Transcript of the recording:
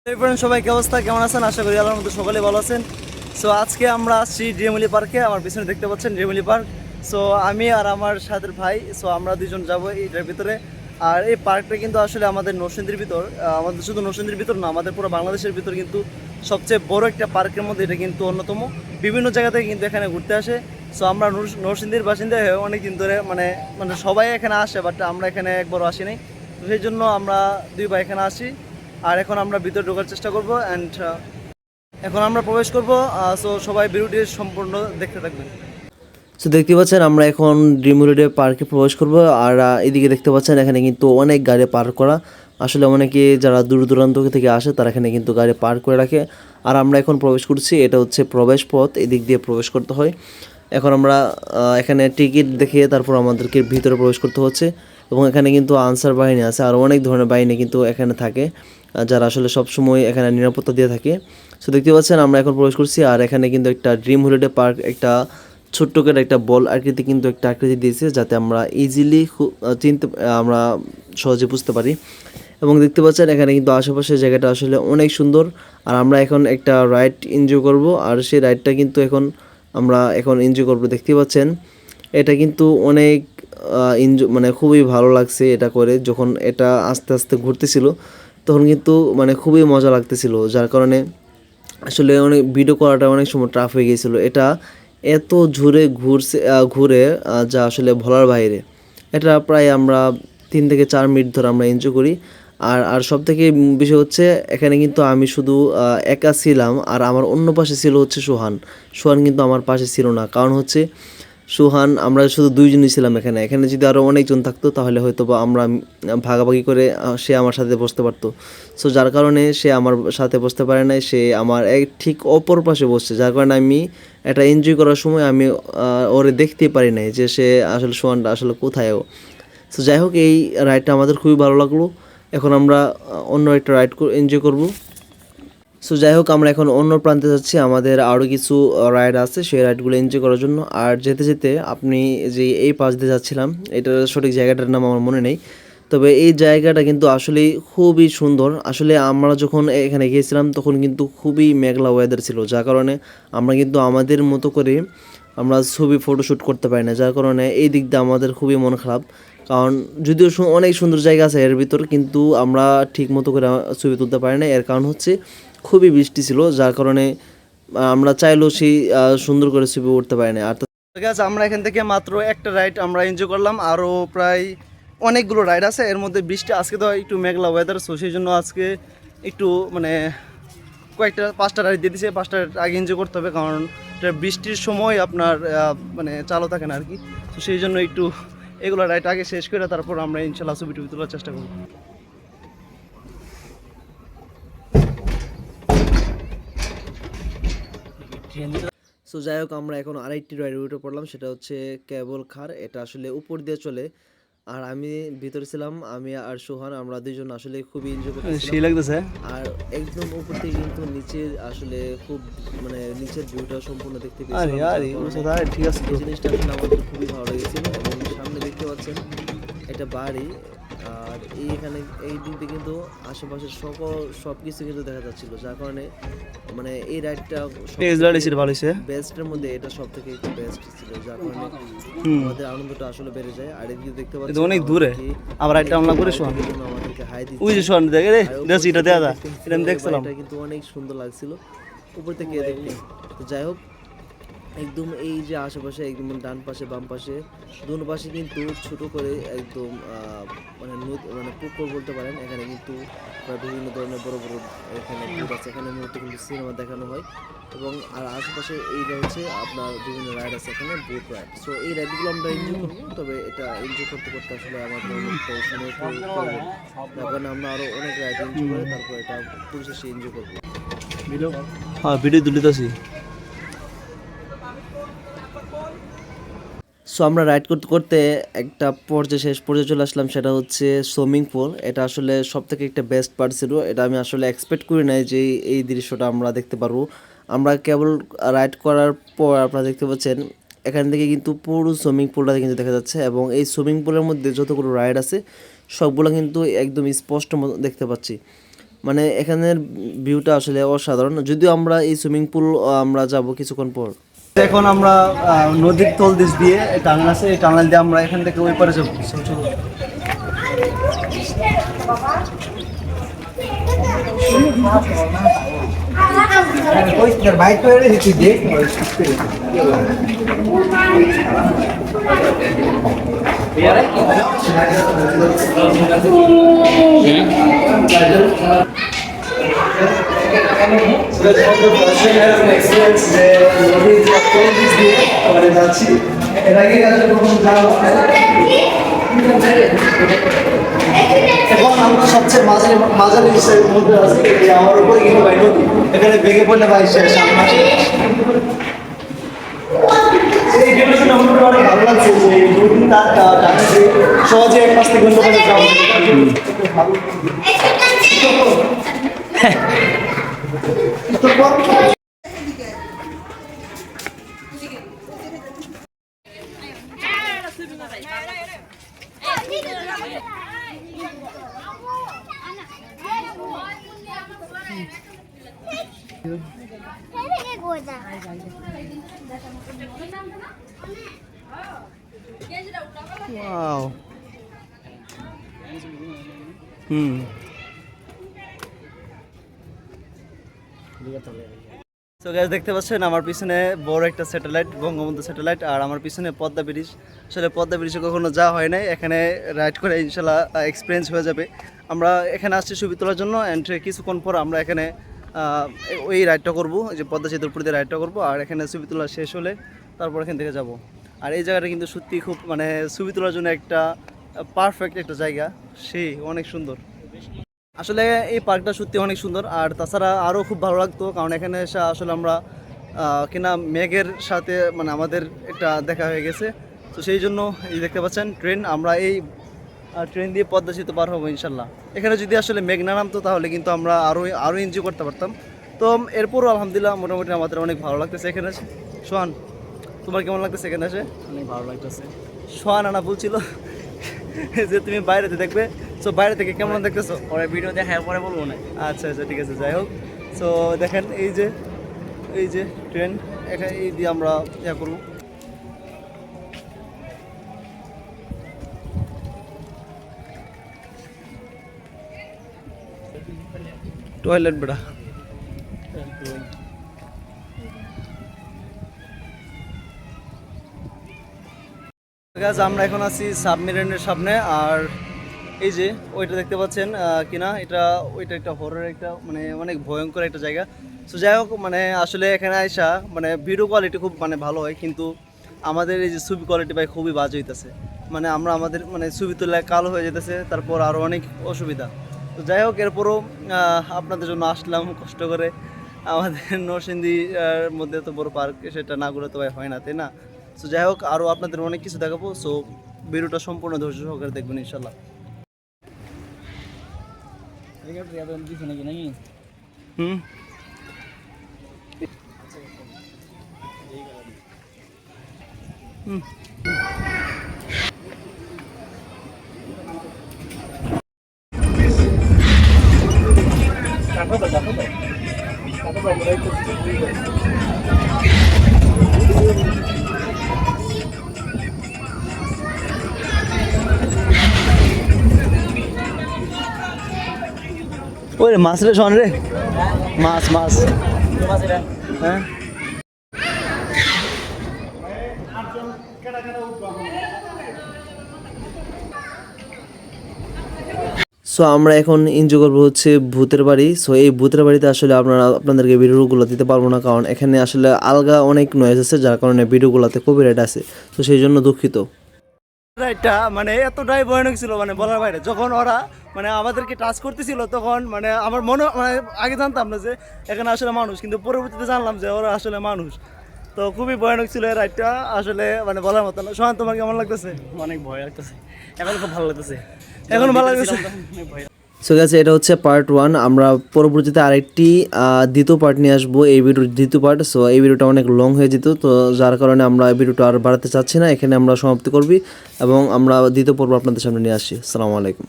Friend সবাই কি অবস্থা, কেমন আছেন? আশা করি আল্লাহর মধ্যে সকলে ভালো আছেন। সো আজকে আমরা আসছি ড্রিমলি পার্কে। আমার পিছনে দেখতে পাচ্ছেন ড্রিমলি পার্ক। সো আমি আর আমার সাথে ভাই, সো আমরা দুজন যাব এইটার ভিতরে। আর এই পার্কটা কিন্তু আসলে আমাদের নরসিংদীর ভিতর, আমাদের শুধু নরসিংদীর ভিতর না, আমাদের পুরো বাংলাদেশের ভিতর কিন্তু সবচেয়ে বড় একটা পার্কের মধ্যে এটা কিন্তু অন্যতম। বিভিন্ন জায়গা থেকে কিন্তু এখানে ঘুরতে আসে। সো আমরা নরসিংদীর বাসিন্দা হয়ে অনেক দিন ধরে মানে মানে সবাই এখানে আসে, বাট আমরা এখানে একবারও আসি নাই। তো সেই জন্য আমরা দুই ভাই এখানে আসি। আর এখন আমরা ভিতরে ঢোকার চেষ্টা করব অ্যান্ড এখন আমরা প্রবেশ করব। সো সবাই ভিডিওটি সম্পূর্ণ দেখতে থাকবেন। সো দেখতে পাচ্ছেন আমরা এখন ড্রিম হলিডে পার্কে প্রবেশ করব। আর এদিকে দেখতে পাচ্ছেন এখানে কিন্তু অনেক গাড়ি পার্ক করা। আসলে অনেকে যারা দূর দূরান্ত থেকে আসে তারা এখানে কিন্তু গাড়ি পার্ক করে রাখে। আর আমরা এখন প্রবেশ করছি, এটা হচ্ছে প্রবেশ পথ, এদিক দিয়ে প্রবেশ করতে হয়। এখন আমরা এখানে টিকিট দেখিয়ে তারপর আমাদেরকে ভিতরে প্রবেশ করতে হচ্ছে। এবং এখানে কিন্তু আনসার বাহিনী আছে আর অনেক ধরনের বাহিনী কিন্তু এখানে থাকে, যারা আসলে সব সময় এখানে নিরাপত্তা দিয়ে থাকে। সো দেখতে পাচ্ছেন আমরা এখন প্রবেশ করছি। আর এখানে কিন্তু একটা ড্রিম হলিডে পার্ক, একটা ছোট্ট করে একটা বল আকৃতি কিন্তু একটা আকৃতি দিয়েছে, যাতে আমরা ইজিলি আমরা সহজে বুঝতে পারি। এবং দেখতে পাচ্ছেন এখানে কিন্তু আশেপাশের জায়গাটা আসলে অনেক সুন্দর। আর আমরা এখন একটা রাইড এনজয় করব, আর সেই রাইডটা কিন্তু আমরা এখন এনজয় করব। দেখতে পাচ্ছেন এটা কিন্তু অনেক এনজয়, মানে খুবই ভালো লাগছে এটা করে। যখন এটা আস্তে আস্তে ঘুরতেছিল তখন কিন্তু মানে খুবই মজা লাগতেছিল, যার কারণে আসলে অনেক ভিডিও করাটা অনেক সময় টাফ হয়ে গিয়েছিল। এটা এত ঘুরে যা আসলে বলার বাইরে। এটা প্রায় আমরা 3 থেকে 4 মিনিট ধরে আমরা এনজয় করি। আর সব থেকে বিষয় হচ্ছে এখানে কিন্তু আমি শুধু একা ছিলাম, আর আমার অন্য পাশে ছিল হচ্ছে সোহান। সোহান কিন্তু আমার পাশে ছিল না, কারণ হচ্ছে আমরা শুধু দুইজনই ছিলাম এখানে। এখানে যদি আরও অনেকজন থাকতো তাহলে হয়তো বা আমরা ভাগাভাগি করে সে আমার সাথে বসতে পারতো। সো যার কারণে সে আমার সাথে বসতে পারে নাই, সে আমার ঠিক অপর পাশে বসছে, যার কারণে আমি এটা এনজয় করার সময় আমি ওরে দেখতেই পারি নাই যে সে আসলে সোহানটা আসলে কোথায়। সো যাই হোক, এই রাইডটা আমাদের খুবই ভালো লাগলো। এখন আমরা অন্য একটা রাইড এনজয় করব। সো যাই হোক, আমরা এখন অন্য প্রান্তে যাচ্ছি। আমাদের আরও কিছু রাইড আছে, সেই রাইডগুলো এনজয় করার জন্য। আর যেতে যেতে আপনি যে এই পাশ দিয়ে যাচ্ছিলাম, এটার সঠিক জায়গাটার নাম আমার মনে নেই, তবে এই জায়গাটা কিন্তু আসলেই খুবই সুন্দর। আসলে আমরা যখন এখানে গিয়েছিলাম তখন কিন্তু খুবই মেঘলা ওয়েদার ছিল, যার কারণে আমরা কিন্তু আমাদের মতো করে আমরা ছবি ফটোশ্যুট করতে পারি না, যার কারণে এই দিক দিয়ে আমাদের খুবই মন খারাপ। কারণ যদিও অনেক সুন্দর জায়গা আছে এর ভিতর, কিন্তু আমরা ঠিক মতো করে ছবি তুলতে পারি না। এর কারণ হচ্ছে খুবই বৃষ্টি ছিল, যার কারণে আমরা চাইলেও সেই সুন্দর করে ছবি উঠতে পারি না। আর ঠিক আছে, আমরা এখান থেকে মাত্র একটা রাইড আমরা এনজয় করলাম, আরও প্রায় অনেকগুলো রাইড আছে। এর মধ্যে বৃষ্টি, আজকে তো একটু মেঘলা ওয়েদার, সো সেই জন্য আজকে একটু মানে 5টা রাইড দিয়ে দিয়েছে। 5টা আগে এনজয় করতে হবে, কারণ এটা বৃষ্টির সময় আপনার মানে চালু থাকে না আর কি। তো সেই জন্য একটু এগুলো রাইড আগে শেষ করে তারপর আমরা ইনশাল্লাহ ছবি টবি তোলার চেষ্টা করব। সো যাই হোক, আমরা এখন আরেকটি রাইডে উঠে পড়লাম, সেটা হচ্ছে কেবল কার। এটা আসলে উপর দিয়ে চলে। আর আমি ভিতরে ছিলাম, আমি আর সোহান, আমরা দুইজন আসলে খুবই এনজয় করতেছিলাম। আর একদম উপর থেকে কিন্তু নিচে আসলে খুব মানে নিচের ভিউটা সম্পূর্ণ দেখতে পেয়েছিলাম। এই জিনিসটা আসলে আমাদের খুবই ভালো লেগেছিল। এবং সামনে দেখতে পাচ্ছেন একটা বাড়ি, আর এইখানে এই দিক দিয়ে কিন্তু আশেপাশের সব কিছু কিন্তু দেখা যাচ্ছিল, যার কারণে মানে এই রাইডটা বেস্টের মধ্যে এটা সব থেকে একটু বেস্ট ছিল, যার কারণে আমাদের আনন্দটা আসলে বেড়ে যায়। আর এদিকে দেখতে পাচ্ছি অনেক দূরে আবার রাইডটা আমরা করে আমাদেরকে হাই দিচ্ছে। ওই যে শোন দেখে রে দেশি এটা দেয়া এটা আমি দেখছিলাম, এটা কিন্তু অনেক সুন্দর লাগছিল উপর থেকে দেখতে। তো যাই হোক, একদম এই যে আশেপাশে একদম ডান পাশে বাম পাশে দুনো পাশে কিন্তু ছোট করে একদম মানে মানে পুকুর বলতে পারেন। এখানে কিন্তু বিভিন্ন ধরনের বড় বড় এখানে বোট আছে, এখানে মূলত কিন্তু সিনেমা দেখানো হয়। এবং আর আশেপাশে এইটা হচ্ছে আপনার বিভিন্ন রাইড আছে, এখানে বোট রাইড। সো এই রাইডগুলো আমরা এনজয় করবো, তবে এটা এনজয় করতে করতে আসলে আমাদের অনেকটা সময় প্রয়োজন, যার কারণে আমরা আরও অনেক রাইড এনজয় করে তারপর এটা পরিশেষে এনজয় করবো। ভিডিও তুলিতেছি। সো আমরা রাইড করতে করতে একটা শেষ পর্যায়ে চলে আসলাম, সেটা হচ্ছে সুইমিং পুল। এটা আসলে সব থেকে একটা বেস্ট পার্ট ছিল, এটা আমি আসলে এক্সপেক্ট করি নাই যে এই দৃশ্যটা আমরা দেখতে পারবো। আমরা কেবল রাইড করার পর আপনারা দেখতে পাচ্ছেন এখান থেকে কিন্তু পুরো সুইমিং পুলটা কিন্তু দেখা যাচ্ছে। এবং এই সুইমিং পুলের মধ্যে যতগুলো রাইড আছে সবগুলো কিন্তু একদম স্পষ্ট দেখতে পাচ্ছি। মানে এখানের ভিউটা আসলে অসাধারণ। যদিও আমরা এই সুইমিং পুল আমরা যাব কিছুক্ষণ পর। এখন আমরা নদীর তল দেশ দিয়ে টানেল আছে, এই টানেল দিয়ে আমরা এখান থেকে ওই পারে যাবো। So, চলো। এক্সপিরিয়েন্স যে নদীর তল দেশ দিয়ে আমরা যাচ্ছি, এর আগে আসলে কখনো যাওয়া হয়নি। এখন আমরা সবচেয়ে মাঝারি মধ্যে আছি, এই আমার উপরে কিন্তু ভাই নদী, এখানে বেগে পড়লে ভাই শেষ। এই ডিভিশন আমার অনেক ভালো লাগছে যে নদী তার টানে সহজে এক পাশ থেকে অন্য পাশে যাওয়া ভালো। Wow. তো গাইস দেখতে পাচ্ছেন আমার পিছনে বড় একটা স্যাটেলাইট, বঙ্গবন্ধু স্যাটেলাইট, আর আমার পিছনে পদ্মা ব্রিজ। আসলে পদ্মা ব্রিজে কখনো যাওয়া হয় নাই, এখানে রাইড করে ইনশাল্লাহ এক্সপিরিয়েন্স হয়ে যাবে। আমরা এখানে আসছি ছবি তোলার জন্য, অ্যান্ড কিছুক্ষণ পর আমরা এখানে ওই রাইডটা করবো, যে পদ্মা সেতুর উপর দিয়ে রাইডটা করবো, আর এখানে ছবি তোলা শেষ হলে তারপর এখান থেকে যাব। আর এই জায়গাটা কিন্তু সত্যি খুব মানে ছবি তোলার জন্য একটা পারফেক্ট একটা জায়গা, সেই অনেক সুন্দর। আসলে এই পার্কটা সত্যি অনেক সুন্দর, আর তাছাড়া আরও খুব ভালো লাগতো কারণ এখানে এসে আসলে আমরা কিনা মেঘের সাথে মানে আমাদের একটা দেখা হয়ে গেছে। তো সেই জন্য এই দেখতে পাচ্ছেন ট্রেন, আমরা এই ট্রেন দিয়ে পদ্মা সেতু পার হবো ইনশাল্লাহ। এখানে যদি আসলে মেঘ না নামতো তাহলে কিন্তু আমরা আরও এনজয় করতে পারতাম। তো এরপরও আলহামদুলিল্লাহ মোটামুটি আমাদের অনেক ভালো লাগতেছে এখানে এসে। সোহান, তোমার কেমন লাগতেছে এখানে এসে? অনেক ভালো লাগতেছে। সোহান আনা বলছিল যে তুমি বাইরেতে দেখবে, সো বাইরে থেকে কেমন দেখতেছো? পরে ভিডিও দেখায় পরে বলবো না। আচ্ছা আচ্ছা ঠিক আছে, যাই হোক। সো দেখেন এই যে ট্রেন, এখানে এই দিয়ে আমরা ইয়া করবো। টয়লেট বেড়া আমরা এখন আছি সাবমেরিনের সামনে, আর এই যে ওইটা দেখতে পাচ্ছেন কিনা, ওইটা একটা হররের একটা মানে অনেক ভয়ঙ্কর একটা জায়গা। সো যাই হোক, মানে আসলে এখানে আইসা মানে ভিডিও কোয়ালিটি খুব মানে ভালো হয়, কিন্তু আমাদের এই যে ছবি কোয়ালিটি ভাই খুবই বাজে হইতেছে। মানে আমাদের মানে ছবি তুলে কালো হয়ে যেতেছে, তারপর আরও অনেক অসুবিধা। তো যাই হোক, এরপরও আপনাদের জন্য আসলাম কষ্ট করে। আমাদের নরসিংদী মধ্যে তো বড় পার্ক, সেটা না ঘুরে তো ভাই হয় না, তাই না? সো যাই হোক, আরও আপনাদের অনেক কিছু দেখাবো। সো ভিডিওটা সম্পূর্ণ ধৈর্য সহকারে দেখবেন ইনশাল্লাহ। হুম হুম ওই রে মাছ রে, শোন রে, মাছ হ্যাঁ। সো আমরা এখন এনজয় করবো হচ্ছে ভূতের বাড়ি। সো এই ভূতের বাড়িতে আসলে আপনাদেরকে ভিডিওগুলো দিতে পারবো না, কারণ এখানে আসলে আলগা অনেক নয়েজ আছে, যার কারণে ভিডিওগুলোতে কপিরাইট আছে। তো সেই জন্য দুঃখিত। রাইটটা মানে এতটাই ভয়ানক ছিল, মানে বলার বাইরে। যখন ওরা মানে আমাদেরকে টাচ করতেছিল তখন মানে আমার মনে মানে আগে জানতাম না যে এখানে আসলে মানুষ, কিন্তু পরবর্তীতে জানলাম যে ওরা আসলে মানুষ। তো খুবই ভয়ানক ছিল এই রাইডটা, আসলে মানে বলার মতো না। সোহান, তোমার কেমন লাগতেছে? অনেক ভয় লাগতেছে, এখন খুব ভালো লাগতেছে। এখন ভালো লাগতেছে। সো গাইস, এটা হচ্ছে পার্ট 1। আমরা পরবর্তীতে আরেকটি দ্বিতীয় পার্ট নিয়ে আসবো, এই ভিডিওর দ্বিতীয় পার্ট। সো এই ভিডিওটা অনেক লং হয়ে যেত, তো যার কারণে আমরা এই ভিডিওটা আর বাড়াতে চাচ্ছি না, এখানে আমরা সমাপ্তি করবি এবং আমরা দ্বিতীয় পর্ব আপনাদের সামনে নিয়ে আসছি। আসসালামু আলাইকুম।